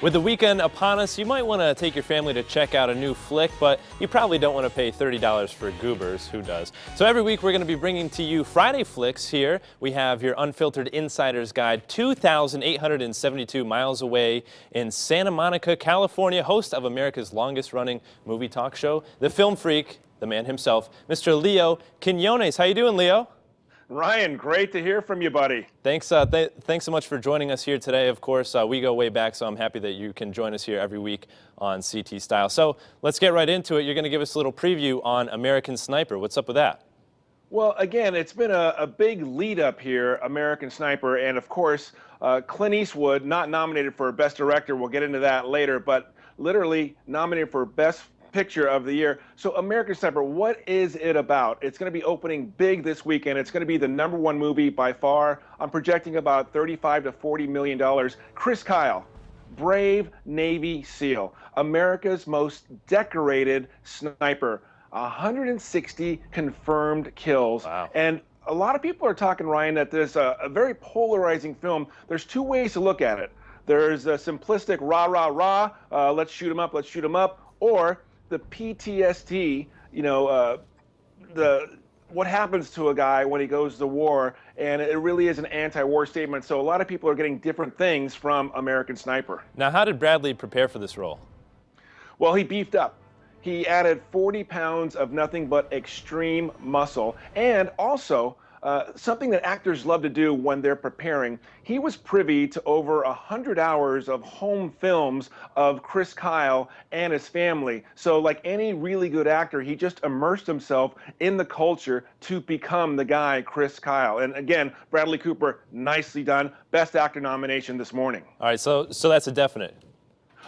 With the weekend upon us, you might want to take your family to check out a new flick, but you probably don't want to pay $30 for Goobers. Who does? So every week we're going to be bringing to you Friday Flicks here. We have your unfiltered insider's guide, 2,872 miles away in Santa Monica, California, host of America's longest running movie talk show, the film freak, the man himself, Mr. Leo Quinones. How you doing, Leo? Ryan, great to hear from you, buddy. Thanks thanks so much for joining us here today. Of course, we go way back, so I'm happy that you can join us here every week on CT Style. So let's get right into it. You're going to give us a little preview on American Sniper. What's up with that? Well, again, it's been a big lead up here, American Sniper, and of course, Clint Eastwood, not nominated for Best Director. We'll get into that later, but literally nominated for Best Picture of the year. So American Sniper, what is it about? It's going to be opening big this weekend. It's going to be the #1 movie by far. I'm projecting about $35 to $40 million. Chris Kyle, brave Navy SEAL, America's most decorated sniper, 160 confirmed kills. Wow. And a lot of people are talking, Ryan, that this a very polarizing film. There's two ways to look at it. There's a simplistic rah, rah, rah, let's shoot 'em up, or the PTSD, what happens to a guy when he goes to war, and it really is an anti-war statement. So a lot of people are getting different things from American Sniper. Now, how did Bradley prepare for this role? Well, he beefed up. He added 40 pounds of nothing but extreme muscle, and also something that actors love to do when they're preparing. He was privy to over 100 hours of home films of Chris Kyle and his family. So like any really good actor, he just immersed himself in the culture to become the guy, Chris Kyle. And again, Bradley Cooper, nicely done. Best Actor nomination this morning. All right, so that's a definite.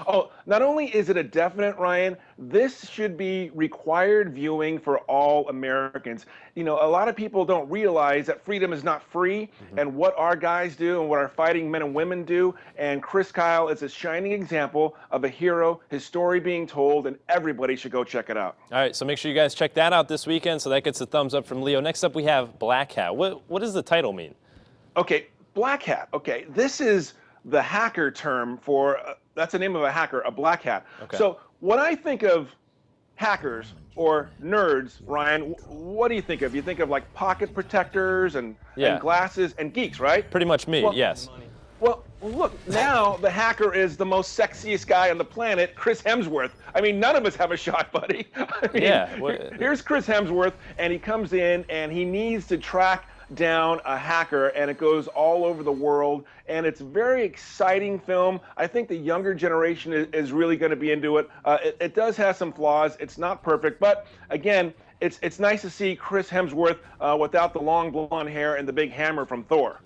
Oh, not only is it a definite, Ryan, this should be required viewing for all Americans. You know, a lot of people don't realize that freedom is not free, and what our guys do and what our fighting men and women do. And Chris Kyle is a shining example of a hero, his story being told, and everybody should go check it out. All right, so make sure you guys check that out this weekend. So that gets a thumbs up from Leo. Next up, we have Black Hat. What does the title mean? Okay, Black Hat. Okay, this is the hacker term for, that's the name of a hacker, a black hat. Okay. So when I think of hackers or nerds, Ryan, what do you think of? You think of like pocket protectors and glasses and geeks, right? Pretty much me, Well, yes. Well, look, now the hacker is the most sexiest guy on the planet, Chris Hemsworth. I mean, none of us have a shot, buddy. I mean, Yeah. Here's Chris Hemsworth, and he comes in and he needs to track down a hacker, and it goes all over the world, and it's a very exciting film. I think the younger generation is really going to be into it. It does have some flaws. It's not perfect, but again, it's nice to see Chris Hemsworth without the long blonde hair and the big hammer from Thor.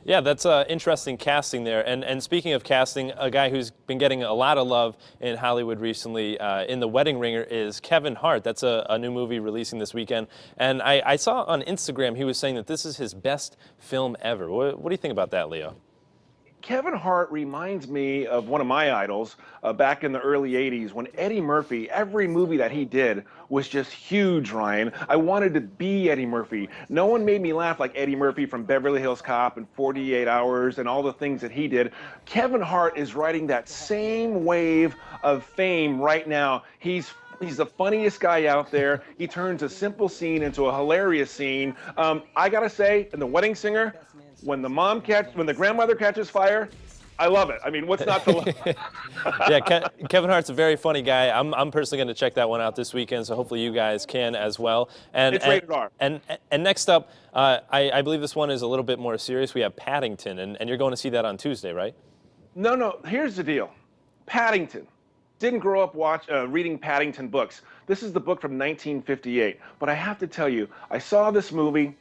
Yeah, that's interesting casting there. And speaking of casting, a guy who's been getting a lot of love in Hollywood recently in The Wedding Ringer is Kevin Hart. That's a new movie releasing this weekend. And I saw on Instagram he was saying that this is his best film ever. What do you think about that, Leo? Kevin Hart reminds me of one of my idols back in the early 80s when Eddie Murphy, every movie that he did was just huge, Ryan. I wanted to be Eddie Murphy. No one made me laugh like Eddie Murphy from Beverly Hills Cop and 48 Hours and all the things that he did. Kevin Hart is riding that same wave of fame right now. He's the funniest guy out there. He turns a simple scene into a hilarious scene. I gotta say, in The Wedding Singer, when the grandmother catches fire, I love it. I mean, what's not to love? Yeah, Kevin Hart's a very funny guy. I'm personally going to check that one out this weekend, so hopefully you guys can as well. And it's rated R. And next up, I believe this one is a little bit more serious. We have Paddington, and you're going to see that on Tuesday, right? No. Here's the deal. Paddington. Didn't grow up reading Paddington books. This is the book from 1958. But I have to tell you, I saw this movie,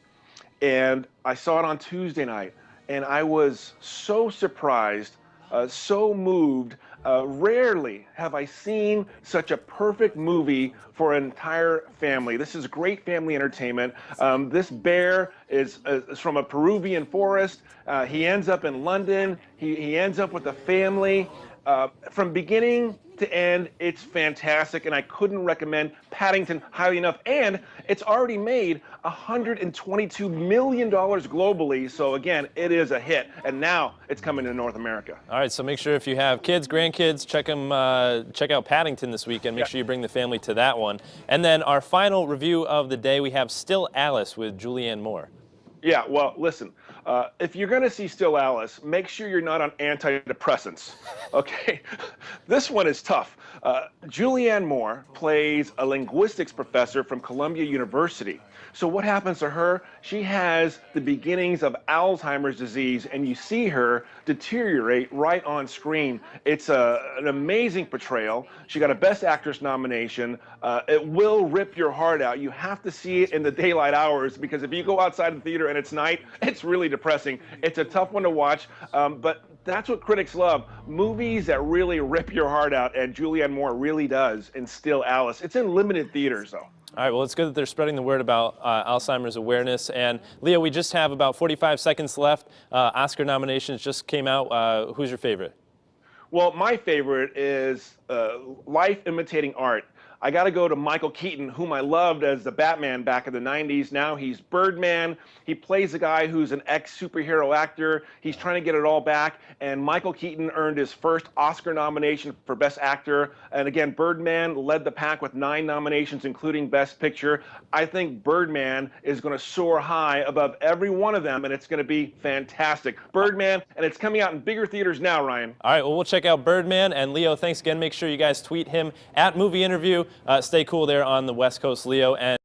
and I saw it on Tuesday night, and I was so surprised, so moved. Rarely have I seen such a perfect movie for an entire family. This is great family entertainment. This bear is from a Peruvian forest. He ends up in London. He ends up with a family. From beginning to end, it's fantastic, and I couldn't recommend Paddington highly enough. And it's already made $122 million globally, so again, it is a hit, and now it's coming to North America. All right, so make sure if you have kids, grandkids, check out Paddington this weekend. Make sure you bring the family to that one. And then our final review of the day, we have Still Alice with Julianne Moore. Yeah, well, listen, if you're going to see Still Alice, make sure you're not on antidepressants, okay? This one is tough. Julianne Moore plays a linguistics professor from Columbia University. So what happens to her? She has the beginnings of Alzheimer's disease, and you see her deteriorate right on screen. It's an amazing portrayal. She got a Best Actress nomination. It will rip your heart out. You have to see it in the daylight hours, because if you go outside the theater and it's night, it's really depressing. It's a tough one to watch, but that's what critics love. Movies that really rip your heart out, and Julianne Moore really does in Still Alice. It's in limited theaters, though. All right, well, it's good that they're spreading the word about Alzheimer's awareness. And Leo, we just have about 45 seconds left. Oscar nominations just came out. Who's your favorite? Well, my favorite is Life Imitating Art. I got to go to Michael Keaton, whom I loved as the Batman back in the 90s. Now he's Birdman. He plays a guy who's an ex-superhero actor. He's trying to get it all back. And Michael Keaton earned his first Oscar nomination for Best Actor. And again, Birdman led the pack with 9 nominations, including Best Picture. I think Birdman is going to soar high above every one of them, and it's going to be fantastic. Birdman, and it's coming out in bigger theaters now, Ryan. All right, well, we'll check out Birdman. And Leo, thanks again. Make sure you guys tweet him at Movie Interview. Stay cool there on the West Coast, Leo. And